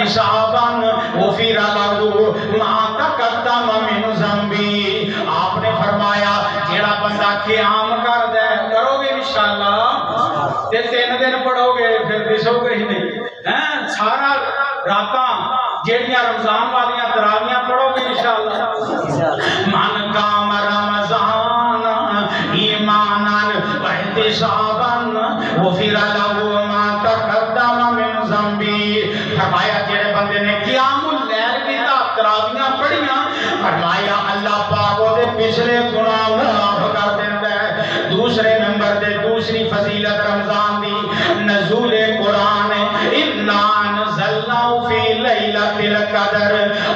احتسابا غفر له ما تقدم من ذنبی. آپ نے فرمایا جیڑا بندہ قیام کر دے کرو گے انشاءاللہ تے 3 دن پڑھو گے پھر دسو گے ہی نہیں سارا راتاں جیڑیاں رمضان والیاں تراویاں پڑھو گے انشاءاللہ. من قام رمضان ایمانا واحتسابا غفر له ما تقدم من ذنبی. فرمایا جیڑے بندے نے قیام اللیل کی تراویاں پڑھیاں فرمایا اللہ پاک دے پچھلے گناہ معاف کر دیندا ہے. دوسرے نمبر دے دوسری فضیلت رمضان دی نزول قرآن انا انزلناه فی لیلۃ القدر.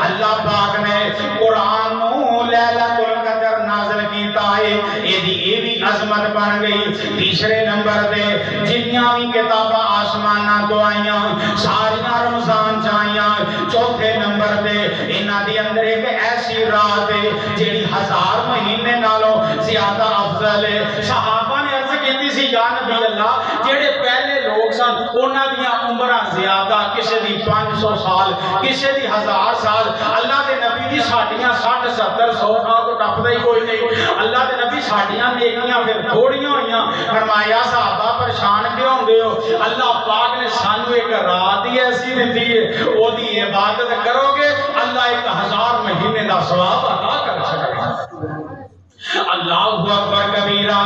اللہ پاک نے قرآن نو لیلۃ القدر نازل کیتا ہے. اے بھی عظمت بن گئی. تیسرے نمبر دے جنیاں بھی کتاباں آسماناں تو آئیاں ساریاں رمضان چاہیاں. چوتھے نمبر دے انہاں دی اندر ایک ایسی رات ہے جیڑی 1000 مہینے نالوں زیادہ افضل ہے. صحابہ نے عرض کیتی سی یا نبی اللہ جیڑے پہلے لوگ سن انہاں دیاں عمراں زیادہ کسے دی 500 سال کسے دی 1000 سال. اللہ دے نبی دی ساڈیاں 60 70 100 سال تو ٹپدا ہی کوئی نہیں. اللہ دے نبی ساڈیاں نیکیاں پھر تھوڑیاں ہوئیاں. فرمایا صحابہ پریشان کیوں ہوندے ہو اللہ پاک نے سانو ایک رات ہی ایسی دتی ہے او دی عبادت کرو گے اللہ 1000 مہینے دا ثواب عطا کر چھڑے گا. اللہ اکبر کبیرہ.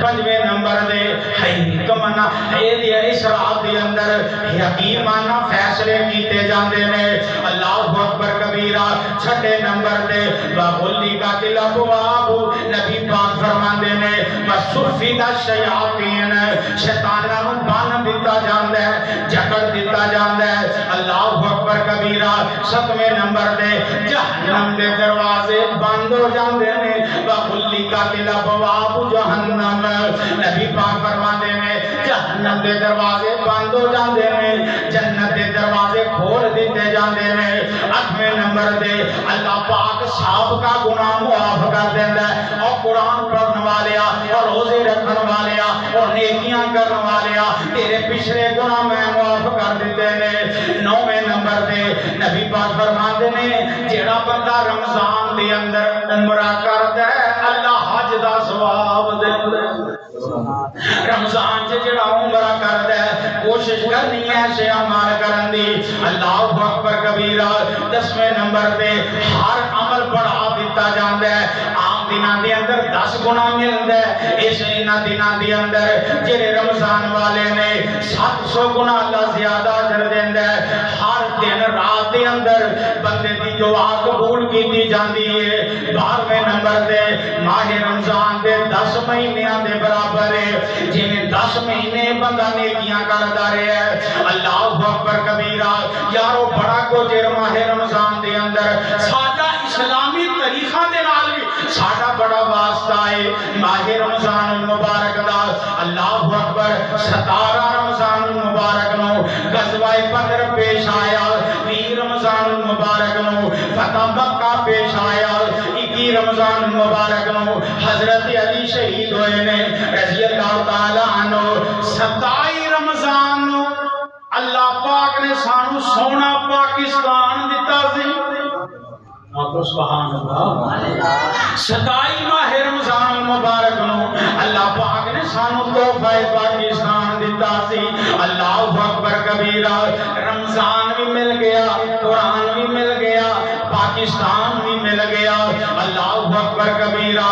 پنجویں نمبر دے حکمنا دی اسراء دی اندر حکیمانہ فیصلے کیتے جاندے نے. اللہ اکبر کبیرہ. چھٹے نمبر دے بغلی کا الابواب نبی پاک فرماندے نے وصفید الشیاطین شیطاناں نوں بن دتا جاندا ہے جکڑ دتا جاندا ہے. اللہ اکبر کبیرہ. ستویں نمبر دے جہنم دے دروازے بند ہو جاندے نے وغلی کا الابواب جہنم. نبی پاک فرماندے نے جہنم دے دروازے بند ہو جاندے نے جنت دے دروازے کھول دیتے جاندے نے. 8ویں نمبر دے اللہ پاک سابقہ گناہ معاف کر دیندا ہے اور قرآن پڑھن والیا اور روزے رکھن والیا اور نیکیاں کرن والیا تیرے پچھلے گناہ میں معاف کر دیتے نے. 9ویں نمبر دے نبی پاک فرماندے نے جیڑا بندہ رمضان دے اندر عمرہ کردا ہے اللہ حج دا ثواب دیندا ہے. رمضان سے جڑا عمرہ کردا ہے کوشش کرنی ہے ایسے اعمال کرن دی. اللہ اکبر کبیرہ. 10ویں نمبر تے ہر عمل بڑھا دیتا جاندا ہے. عام دناں دے اندر 10 گنا ملدا ہے اس انہاں دناں دے اندر جڑے رمضان والے نے 700 گنا اللہ زیادہ اجر دیندا ہے. ہر دن رات دے اندر بندے دی دعا قبول کیتی جاندی ہے. 12ویں نمبر تے ماہ رمضان دے 10 مہینیاں دے برابر ہے جویں 10 مہینے بندہ نیکیاں کردا رہیا ہے. اللہ اکبر کبیرہ. یارو بڑا کچھ ماہ رمضان دے اندر ساڈا اسلامی طریقہ دے نال بھی ساڈا بڑا واسطہ ہے ماہ رمضان المبارک دا. اللہ اکبر. 17 رمضان المبارک نو غزوہ بدر پیش آیا. 20 رمضان المبارک نو فتح مکہ پیش آیا. 21 رمضان المبارک نو حضرت علی شہید ہوئے نے رضی اللہ تعالی عنہ. 27 رمضان نو اللہ پاک نے سانو سونا پاکستان دیتا سی. آپ سبحان اللہ. 27 ماہ رمضان المبارک نو اللہ پاک نے سانو تحفہ پاکستان دیتا سی. اللہ اکبر کبیرہ. رمضان بھی مل گیا قرآن بھی مل گیا پاکستان بھی مل گیا. اللہ اکبر کبیرہ.